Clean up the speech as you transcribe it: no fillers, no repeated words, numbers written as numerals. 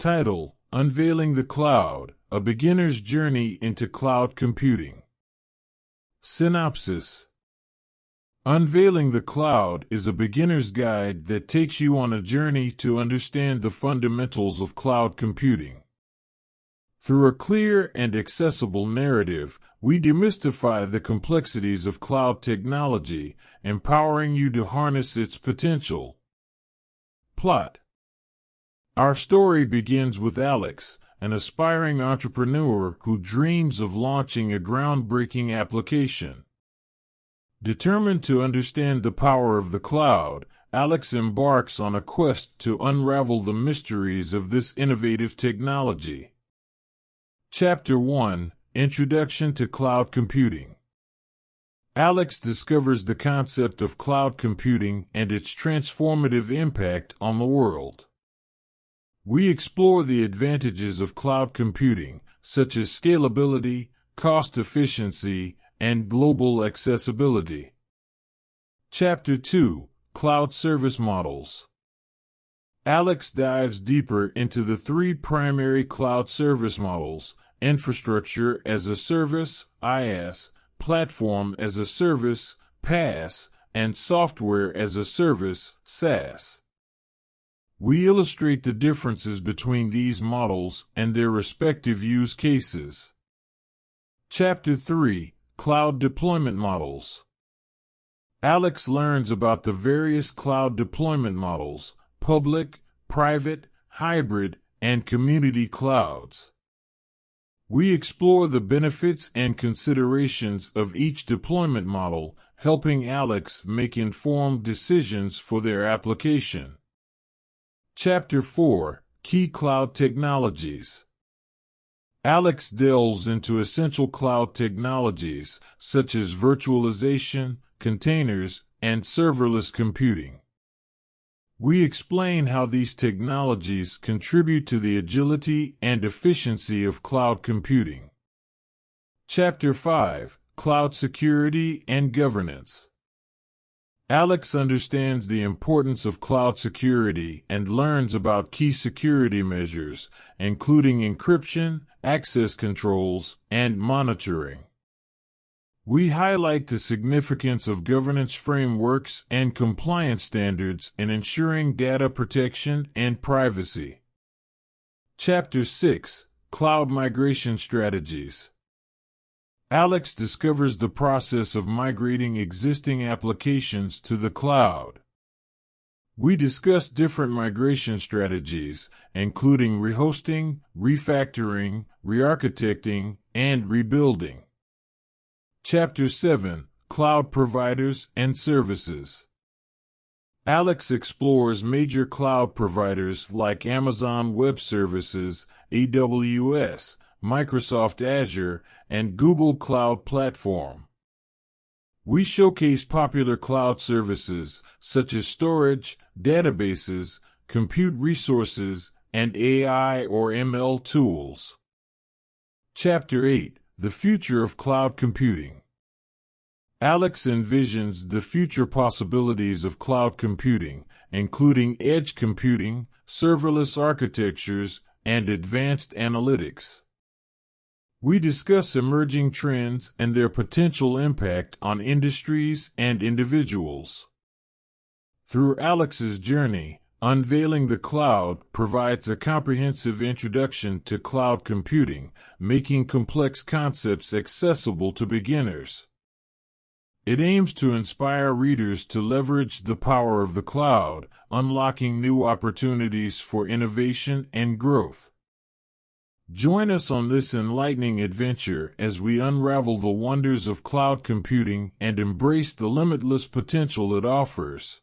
Title: Unveiling the Cloud, A Beginner's Journey into Cloud Computing. Synopsis: Unveiling the Cloud is a beginner's guide that takes you on a journey to understand the fundamentals of cloud computing. Through a clear and accessible narrative, we demystify the complexities of cloud technology, empowering you to harness its potential. Plot: Our story begins with Alex, an aspiring entrepreneur who dreams of launching a groundbreaking application. Determined to understand the power of the cloud, Alex embarks on a quest to unravel the mysteries of this innovative technology. Chapter 1: Introduction to Cloud Computing. Alex discovers the concept of cloud computing and its transformative impact on the world. We explore the advantages of cloud computing, such as scalability, cost efficiency, and global accessibility. Chapter 2: Cloud Service Models. Alex dives deeper into the three primary cloud service models: Infrastructure as a Service, IaaS, Platform as a Service, PaaS, and Software as a Service, SaaS. We illustrate the differences between these models and their respective use cases. Chapter 3: Cloud Deployment Models. Alex learns about the various cloud deployment models: public, private, hybrid, and community clouds. We explore the benefits and considerations of each deployment model, helping Alex make informed decisions for their application. Chapter 4: Key Cloud Technologies. Alex delves into essential cloud technologies such as virtualization, containers, and serverless computing. We explain how these technologies contribute to the agility and efficiency of cloud computing. Chapter 5: Cloud Security and Governance. Alex understands the importance of cloud security and learns about key security measures, including encryption, access controls, and monitoring. We highlight the significance of governance frameworks and compliance standards in ensuring data protection and privacy. Chapter 6: Cloud Migration Strategies. Alex discovers the process of migrating existing applications to the cloud. We discuss different migration strategies, including rehosting, refactoring, re-architecting, and rebuilding. Chapter 7: Cloud Providers and Services. Alex explores major cloud providers like Amazon Web Services, AWS, Microsoft Azure, and Google Cloud Platform. We showcase popular cloud services such as storage, databases, compute resources, and AI or ML tools. Chapter 8: The Future of Cloud Computing. Alex envisions the future possibilities of cloud computing, including edge computing, serverless architectures, and advanced analytics. We discuss emerging trends and their potential impact on industries and individuals. Through Alex's journey, Unveiling the Cloud provides a comprehensive introduction to cloud computing, making complex concepts accessible to beginners. It aims to inspire readers to leverage the power of the cloud, unlocking new opportunities for innovation and growth. Join us on this enlightening adventure as we unravel the wonders of cloud computing and embrace the limitless potential it offers.